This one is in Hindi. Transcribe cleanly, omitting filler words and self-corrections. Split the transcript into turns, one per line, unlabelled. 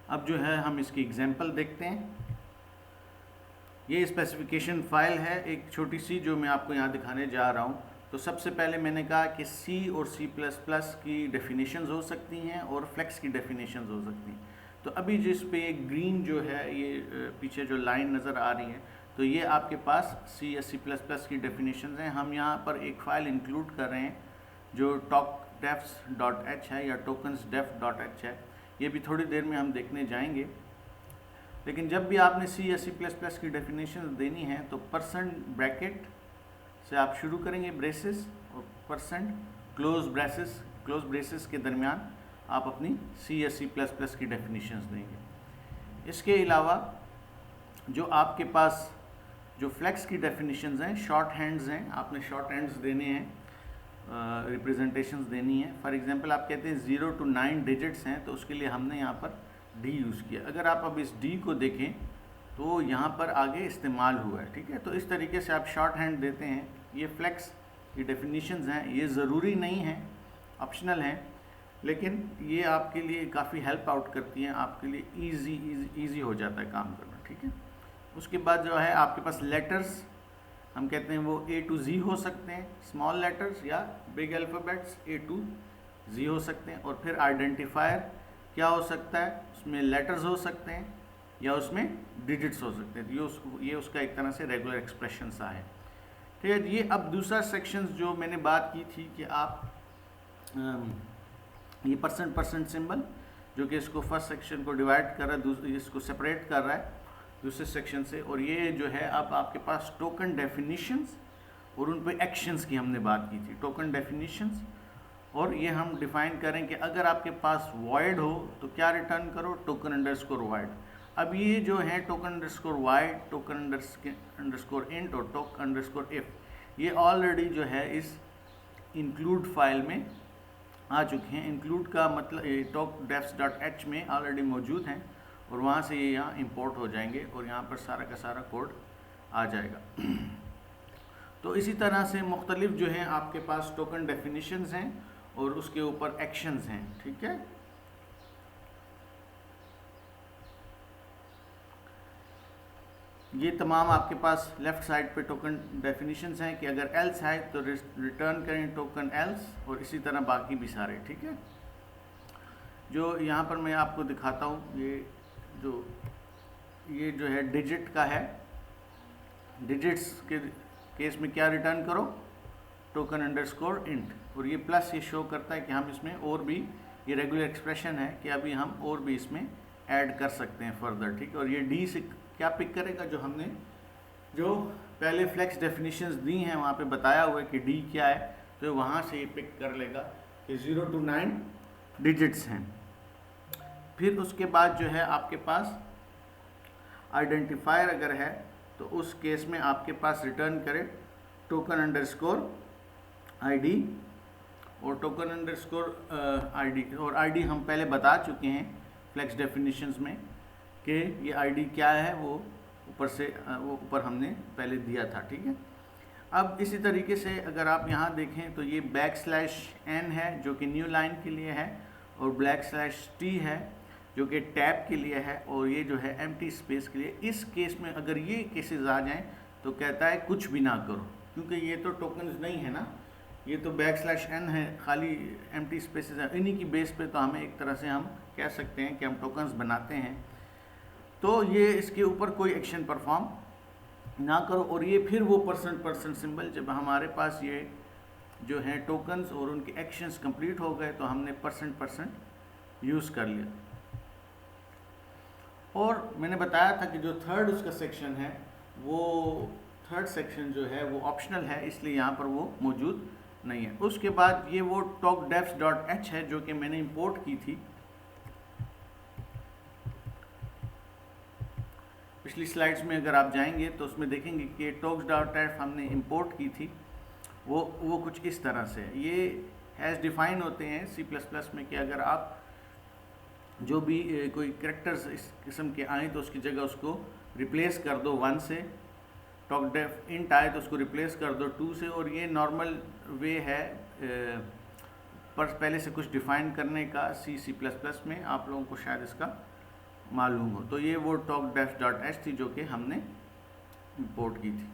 अब जो है हम इसकी एग्जांपल देखते हैं। ये स्पेसिफिकेशन फाइल है एक छोटी सी जो मैं आपको यहाँ दिखाने जा रहा हूँ। तो सबसे पहले मैंने कहा कि C और C++ की डेफिनेशंस हो सकती हैं और फ्लेक्स की डेफिनेशंस हो सकती हैं। तो अभी जिस पे एक ग्रीन जो है ये पीछे जो लाइन नज़र आ रही है, तो ये आपके पास C या C++ की डेफिनेशंस हैं। हम यहाँ पर एक फ़ाइल इंक्लूड कर रहे हैं जो tokdefs.h है या tokensdef.h है। ये भी थोड़ी देर में हम देखने जाएंगे। लेकिन जब भी आपने C या C++ की डेफिनेशन देनी है तो %ब्रैकेट से आप शुरू करेंगे ब्रेसेस और क्लोज ब्रेसेस के दरमियान आप अपनी C या C++ की डेफिनेशंस देंगे। इसके अलावा जो आपके पास जो फ्लेक्स की डेफिनेशंस हैं, शॉर्ट हैंड्स हैं, आपने शॉर्ट हैंड्स देने हैं, रिप्रेजेंटेशंस देनी है। फॉर एग्जांपल आप कहते हैं 0 to 9 डिजिट्स हैं, तो उसके लिए हमने यहाँ पर D यूज़ किया। अगर आप अब इस D को देखें तो यहाँ पर आगे इस्तेमाल हुआ है, ठीक है। तो इस तरीके से आप शॉर्ट हैंड देते हैं। ये फ्लेक्स की डेफिनेशंस हैं, ये ज़रूरी नहीं है, ऑप्शनल हैं, लेकिन ये आपके लिए काफ़ी हेल्प आउट करती हैं, आपके लिए ईजी हो जाता है काम करना, ठीक है। उसके बाद जो है आपके पास लेटर्स, हम कहते हैं वो A to Z हो सकते हैं, स्मॉल लेटर्स, या big alphabets A to Z हो सकते हैं। और फिर आइडेंटिफायर क्या हो सकता है, उसमें लेटर्स हो सकते हैं या उसमें डिजिट्स हो सकते हैं। ये उसका एक तरह से रेगुलर एक्सप्रेशन सा है, ठीक है। ये अब दूसरा सेक्शन जो मैंने बात की थी कि आप ये % सिंबल जो कि इसको फर्स्ट सेक्शन को डिवाइड कर रहा है, दूसरे इसको सेपरेट कर रहा है दूसरे सेक्शन से। और ये जो है अब आपके पास टोकन डेफिनेशंस और उन पे एक्शंस की हमने बात की थी। टोकन डेफिनेशंस, और ये हम डिफाइन करें कि अगर आपके पास वॉइड हो तो क्या रिटर्न करो, टोकन अंडरस्कोर वॉइड। अब ये जो है token underscore wide, token underscore int और टोकन अंडरस्कोर इफ, ये ऑलरेडी जो है इस इंक्लूड फाइल में आ चुके हैं। इंक्लूड का मतलब tokdefs.h में ऑलरेडी मौजूद हैं और वहाँ से ये यहाँ इंपोर्ट हो जाएंगे और यहाँ पर सारा का सारा कोड आ जाएगा। तो इसी तरह से मुख्तलिफ जो हैं आपके पास टोकन डेफिनेशंस हैं और उसके ऊपर एक्शंस हैं, ठीक है। ये तमाम आपके पास लेफ़्ट साइड पे टोकन डेफिनेशंस हैं कि अगर एल्स है तो रिटर्न करें टोकन एल्स, और इसी तरह बाकी भी सारे, ठीक है। जो यहाँ पर मैं आपको दिखाता हूँ, ये जो है डिजिट का है। डिजिट्स के केस में क्या रिटर्न करो, टोकन अंडरस्कोर इंट, और ये प्लस ये शो करता है कि हम इसमें और भी, ये रेगुलर एक्सप्रेशन है कि अभी हम और भी इसमें ऐड कर सकते हैं फर्दर, ठीक है। और ये डी से क्या पिक करेगा, जो हमने जो पहले फ्लेक्स डेफिनेशंस दी हैं वहाँ पे बताया हुआ है कि डी क्या है, तो वहाँ से ये पिक कर लेगा कि 0 to 9 डिजिट्स हैं। फिर उसके बाद जो है आपके पास आइडेंटिफायर अगर है तो उस केस में आपके पास रिटर्न करे टोकन अंडरस्कोर आईडी और टोकन अंडरस्कोर आईडी। और आईडी हम पहले बता चुके हैं फ्लेक्स डेफिनेशंस में कि ये आईडी क्या है, वो ऊपर हमने पहले दिया था, ठीक है। अब इसी तरीके से अगर आप यहाँ देखें तो ये \n है जो कि न्यू लाइन के लिए है, और \t है जो कि टैब के लिए है, और ये जो है एम्प्टी स्पेस के लिए। इस केस में अगर ये केसेस आ जाएं तो कहता है कुछ भी ना करो, क्योंकि ये तो टोकन्स नहीं है ना, ये तो \n है, खाली एम्प्टी स्पेसेस है। इन्हीं की बेस पे तो हमें एक तरह से हम कह सकते हैं कि हम टोकन्स बनाते हैं। तो ये इसके ऊपर कोई एक्शन परफॉर्म ना करो। और ये फिर वो % सिंबल, जब हमारे पास ये जो है टोकन्स और उनके एक्शंस कंप्लीट हो गए तो हमने % यूज़ कर लिया। और मैंने बताया था कि जो थर्ड उसका सेक्शन है, वो थर्ड सेक्शन जो है वो ऑप्शनल है, इसलिए यहाँ पर वो मौजूद नहीं है। उसके बाद ये वो tokdefs.h है जो कि मैंने इंपोर्ट की थी पिछली स्लाइड्स में। अगर आप जाएंगे तो उसमें देखेंगे कि tokd.f हमने इंपोर्ट की थी, वो कुछ इस तरह से है। ये हैज़ डिफाइन होते हैं C++ में कि अगर आप जो भी कोई कैरेक्टर्स इस किस्म के आएँ तो उसकी जगह उसको रिप्लेस कर दो 1 से, tokdef int आए तो उसको रिप्लेस कर दो 2 से। और ये नॉर्मल वे है पर पहले से कुछ डिफ़ाइन करने का C++ में। आप लोगों को शायद इसका मालूम हो। तो ये वो talk-dash.h थी जो कि हमने इंपोर्ट की थी।